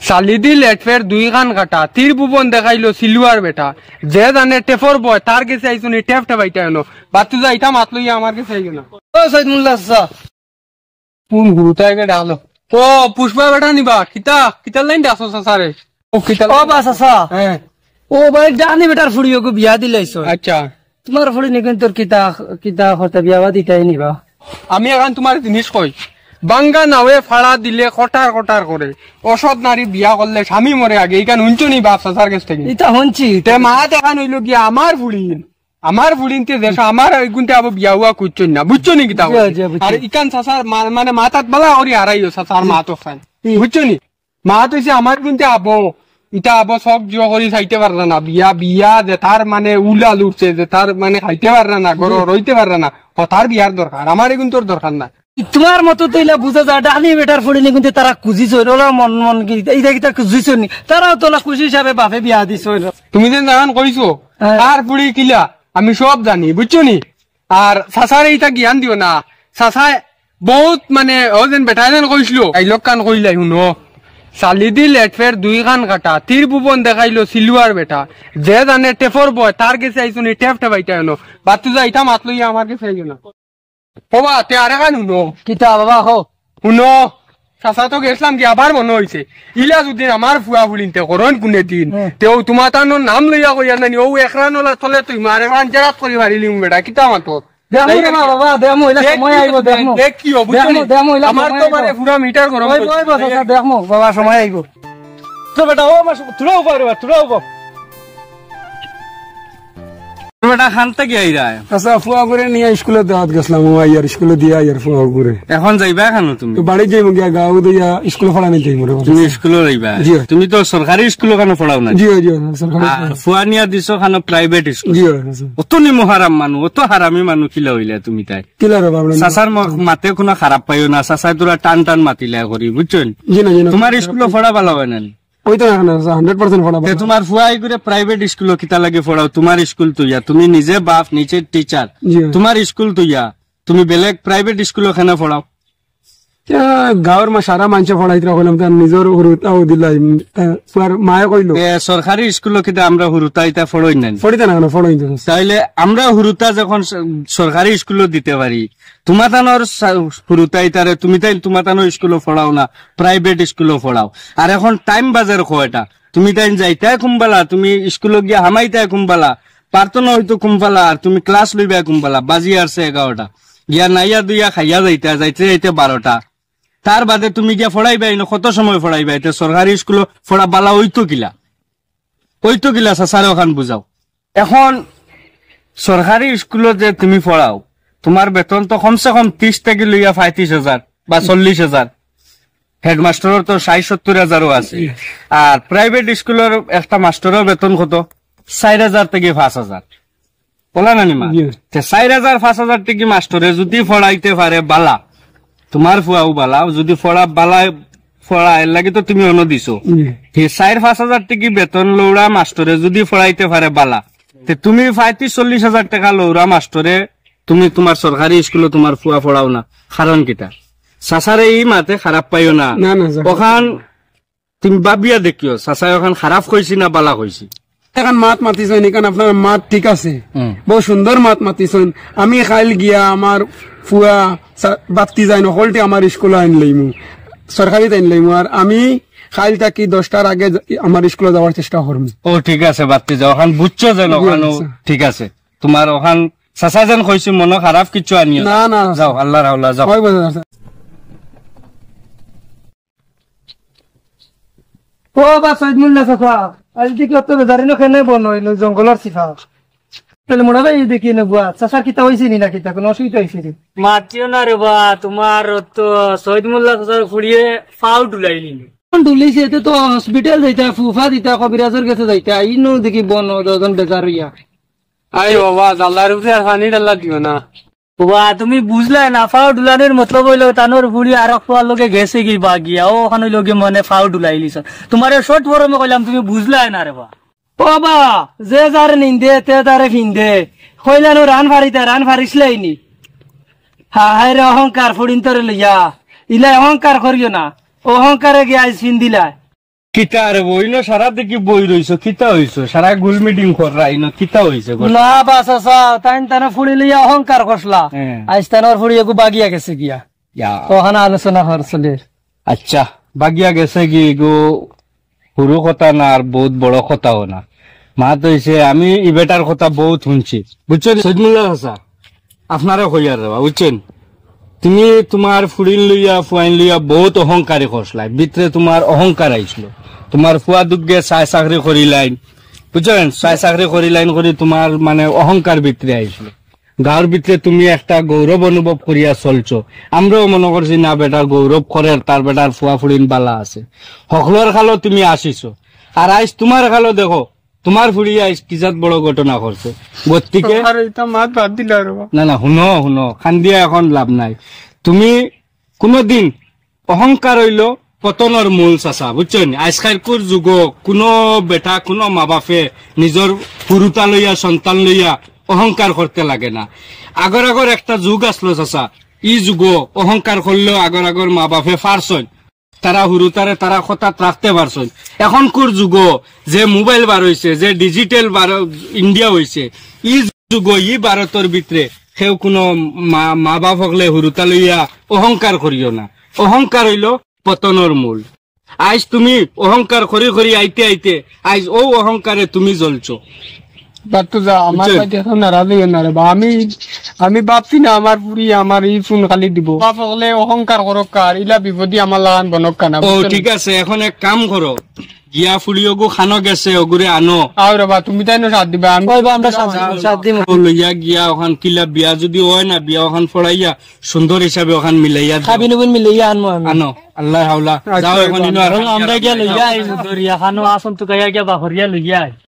সালিদি লেটফের দুই খান কাটা তীর ভুবন দেখাইলো সিলুয়ার বেটা যে জানে টেফর বয় তার কাছে আইসুনি টেফ টেপাইটা এনো বাতু যা ইটা মাত লইয়া আমার কাছে আইগো না ও সৈয়দ মোল্লা চাচা কোন গুরুতাই কে ডালো ও পুষ্পা বেটা নিবা কিতা কিতা লাইন দাসো চাচারে ও কিতা ও বা চাচা হ্যাঁ ও ভাই জানি বেটার ফুড়িও বিয়া দিলাইছো আচ্ছা তোমার ফুড়ি নিকেন তোর কিতা কিতা হতে বিয়া দিতাই নিবা আমি এখন তোমার জিনিস কই বাঙ্গা নাওয়ে ফাড়া দিলে কটার কটার করে অসৎ নারী বিয়া করলে স্বামী মরে আগে এইখান হুঞ্চু নি বাপ চাচার কাছ থেকে এটা হনছি তে মা দেখান হইলো কি আমার ফুড়িনতে দেশ আমার গুনতে আবার বিয়া হুয়া কুচ্ছন না বুঝছো নি কিতা আর ইকান চাচার মানে মাথাত বালা করি হারাইও চাচার মা তো খান বুঝছো নি মা তো আমার গুনতে আবো ইটা আবো সব জিও করি খাইতে পারবে না বিয়া বিয়া যে তার মানে উলা লুটছে যে তার মানে খাইতে পারবে না গরো রইতে পারবে না তার বিয়ার দরকার আমার এগুন তোর দরকার না তোমার মতো তো ইলা বুঝা যায় ডালি বেটার ফুড়িনি কিন্তু তারা খুঁজিছ ওরা মন মন এইটা কিতা খুঁজিছ নি তারাও তোলা খুশি হিসাবে বাপে বিয়া দিছ তুমি যে জানান কইছো আর ফুড়ি কিলা আমি সব জানি বুঝছো নি আর চাচারে ইটা জ্ঞান দিও না চাচায় বহুত মানে ও যেন বেটা যেন কইছিল এই লোক কান কইলাই শুনো সালিদি লেটফের দুই খান কাটা তীর ভুবন দেখাইলো সিলুয়ার বেটা যে জানে টেফর বয় তার কাছে আইসুনি টেফ টেপাইটা এনো বাতু যা ইটা মাত লইয়া আমার কাছে আইগো না বাবা তে আরে খান শুনো কিতা বাবা হো শুনো চাচা তো গেছিলাম কি আবার মনে হয়েছে ইলা যদি আমার ফুয়া ফুলিনতে করন কোনে দিন তেও তোমার তার নাম লইয়া কইয়া নানি ও একরান তলে তুই মারে খান জেরাত করি মারিলি বেটা কিতা মাতো বাবা দেমো ইলা সময় আইবো দেমো দেখ কি হবো দেমো ইলা আমার তো মানে পুরা মিটার গরম দেমো বাবা সময় আইবো তো বেটা ও আমার তুরা উপর তুরা উপর বেটা খানতে কি আইরা আচ্ছা ফুয়া করে নিয়ে স্কুলে দেওয়াত গেছিলাম আইয়ার স্কুলে দিয়া আইয়ার ফুয়া করে এখন যাইবা খানো তুমি বাড়ি যাইব গিয়া গাঁও দিয়া স্কুলে পড়ানি যাইব তুমি স্কুলে যাইবা তুমি তো সরকারি স্কুলে কেন পড়াও না জি জি ফুয়া নিয়া দিছো খানো প্রাইভেট স্কুল জি অত নিমো হারাম মানুষ অত হারামি মানুষ কিলা হইলা তুমি তাই কিলা রে বাবা চাচার মাতে কোনো খারাপ পাইও না চাচাই তোরা টান টান মাতিলা করি বুঝছেন জি না জি না তোমার স্কুলে পড়া ভালো হয় না ওই তো 100% পড়াবো তোমার ফুয়াই করে প্রাইভেট স্কুল কিতা লাগে পড়াও তোমার স্কুল তুইয়া তুমি নিজে বাপ নিচে টিচার তোমার স্কুল তুইয়া তুমি বেলেগ প্রাইভেট স্কুল ওখানে পড়াও গাঁৱৰ সারা মানুষ পড়াইতে কইলাম তার নিজের হুরুতাও দিলাই মায়ে কইলো সরকারি স্কুল কিতা আমরা হুরুতা ইতা পড়াই না পড়িতে না কেন পড়াই তাইলে আমরা হুরুতা যখন সরকারি স্কুল দিতে পারি তোমার তানোর হুরুতা ইতারে তুমি তাই তোমার তানোর স্কুল পড়াও না প্রাইভেট স্কুল পড়াও আর এখন টাইম বাজার এটা তুমি তাই যাইতাই কুম্বালা তুমি স্কুল গিয়া হামাইতাই কুম্বালা পারতো না হয়তো কুম্বালা আর তুমি ক্লাস লইবা কুম্বালা বাজি আসছে 11টা গিয়া নাইয়া দুইয়া খাইয়া যাইতে যাইতে 12টা তার বাদে তুমি গিয়া পড়াইবাই না কত সময় পড়াইবা এটা সরকারি স্কুল পড়া বালা ওইতো কিলা চাচারে ওখান বুঝাও এখন সরকারি স্কুলত যে তুমি পড়াও তোমার বেতন তো কমসে কম 30 থেকে লইয়া 35,000 বা 40,000 হেডমাস্টারের তো 60-70,000 আছে আর প্রাইভেট স্কুলের একটা মাস্টারের বেতন কত 4,000 থেকে 5,000 বলা না নিমা 4,000-5,000 থেকে মাস্টারে যদি পড়াইতে পারে বালা তোমার ফুয়াও বালা যদি ফড়া এর লাগে তো তুমি অন্য দিছো 4,000-5,000 টাকা বেতন লৌড়া মাস্টরে যদি ফড়াইতে পারে বালা তুমি 35-40,000 টাকা লৌড়া মাস্টরে তুমি তোমার সরকারি স্কুলে তোমার ফুয়া ফড়াও না কারণ কিটা চাচারে এই মাতে খারাপ পাইও না ওখান তুমি ভাবিয়া দেখিও চাচাই ওখান খারাপ হয়েছি না বালা হয়েছি এখন মাত মাতিছেন এখানে আপনার মাত ঠিক আছে বহু সুন্দর মাত মাতিছেন আমি খাইল গিয়া আমার ফুয়া বাতি যাই নকলটি আমার স্কুলে আইন লইমু সরকারি আইন লইমু আর আমি খাইল থাকি 10টার আগে আমার স্কুলে যাওয়ার চেষ্টা করবো ও ঠিক আছে বাতি যাও ওখান বুঝছো যেন ওখানে ঠিক আছে তোমার ওখান চাচা যেন কইছি মনে খারাপ কিছু আনিও না না যাও আল্লাহ রাহুল্লাহ যাও ও বা সৈয়দ মোল্লা চাচা আজ দেখি অত বেজারি নখেনে বনইলো জঙ্গলের সিফা তাহলে মোড়া ভাই দেখি নেবুয়া চাচার কিতা হয়েছে নি না কিতা কোনো অসুবিধা হয়েছে মাতিও না রে বা তোমার তো সৈয়দ মোল্লা চাচার ফুড়িয়ে ফাউ ডুলাইলি ডুলিছে এতে তো হসপিটাল যাইতা ফুফা দিতা কবিরাজের কাছে যাইতা ইনো দেখি বন দজন বেজার হইয়া আই বাবা আল্লাহর উপরে আর পানি ডাল্লা দিও না বাবা তুমি বুঝলে না ফাউ ডুলানোর মতলব হইলো তানোর ফুড়ি আর ফাওয়ার লগে গেছে কি বা গিয়া ও ওখানে লগে মনে ফাউ ডুলাইলিছ তোমার শর্ট ফরমে কইলাম তুমি বুঝলে না রে বা বাবা যে যার নিন্দে তে তারে ফিন্দে কইলানো রান ফারিসলাইনি হায় রে অহংকার ফুড়িন তোরে লইয়া ইলা অহংকার করিও না অহংকারে গিয়ে আইস ফিন্দিলা কিতা রে বই না সারা দেখি বই রইছো কিতা হইছো সারা গোল মিটিং করাই না কিতা হইছে না বা চাচা তানে ফুড়ি লইয়া অহংকার করলা আজ তানোর ফুড়ি একু বাগিয়া গেছে গিয়া ওখানে আলোচনা করছিলে আচ্ছা বাগিয়া গেছে কি গো সৰু কথা না আর বহুত বড় কথাও না মাত হইছে আমি ই বেটার কথা বহুত শুনছি বুঝছেন সৈদুল্লাহ হাসা আপনারা কইয়ার রেবা বুঝছেন তুমি তোমার ফুড়িন লইয়া ফুয়াইন লইয়া বহুত অহংকারী করছলাই ভিতরে তোমার অহংকার আইছিল তোমার ফুয়া দুগে চাই চাকরি করিলাইন বুঝছেন চাই চাকরি করিলাইন করে তোমার মানে অহংকার ভিতরে আইছিল গাঁর ভিতরে তুমি একটা গৌরব অনুভব করিয়া চলছো আমরাও মনে করছি না বেটার গৌরব করে তার বেটার ফুয়া ফুড়িন বালা আছে সকলের খালো তুমি আসিছো আর আইস তোমার খালো দেখো তোমার ফুড়ি আইস কিজাত বড় ঘটনা করছে গতিকে মাত বাদ দিলা রে না না শুনো খান্দিয়া এখন লাভ নাই তুমি কোনদিন অহংকার হইল পতনের মূল চাচা বুঝছেন আজকালকুর যুগ কোনো বেটা কোনো মা বাপে নিজের পুরুতা লইয়া সন্তান লইয়া অহংকার করতে লাগে না আগর একটা যুগ আসলো চাচা ই যুগ অহংকার করলেও আগর মা বাপে পারছন তারা হুরুতারে তারা কথা রাখতে পারছন এখনকার যুগ যে মোবাইল বার হইছে যে ডিজিটাল ইন্ডিয়া হইছে ই যুগ ই ভারতের ভিতরে কেউ কোনো মা বাপ হকলে হুরুতা লইয়া অহংকার করিও না অহংকার হইল পতনের মূল আজ তুমি অহংকার করি আইতে আইতে আজ ও অহংকারে তুমি জ্বলছো বাতু যা আমার কাছে এখন নারাজ হইও না রে বা আমি ভাবছি না আমার পুরি আমার ই চুন খালি দিব বাপ হলে অহংকার করক কার ইলা বিপদী আমার লাগান বনক কানা ও ঠিক আছে এখন এক কাম করো গিয়া ফুলিওগো খানো গেছে ওগুরে আনো আও রে বা তুমি তাই না সাথ দিবা আমি আমরা সাথ দিম লইয়া গিয়া ওখান কিলা বিয়া যদি হয় না বিয়া ওখান ফড়াইয়া সুন্দর হিসাবে ওখান মিলাইয়া খাবি নবুন মিলাইয়া আনমু আমি আনো আল্লাহ হাওলা যাও এখন আমরা গিয়া লইয়া আইমু দরিয়া খানো আসন তো গায়া গিয়া বাহরিয়া লইয়া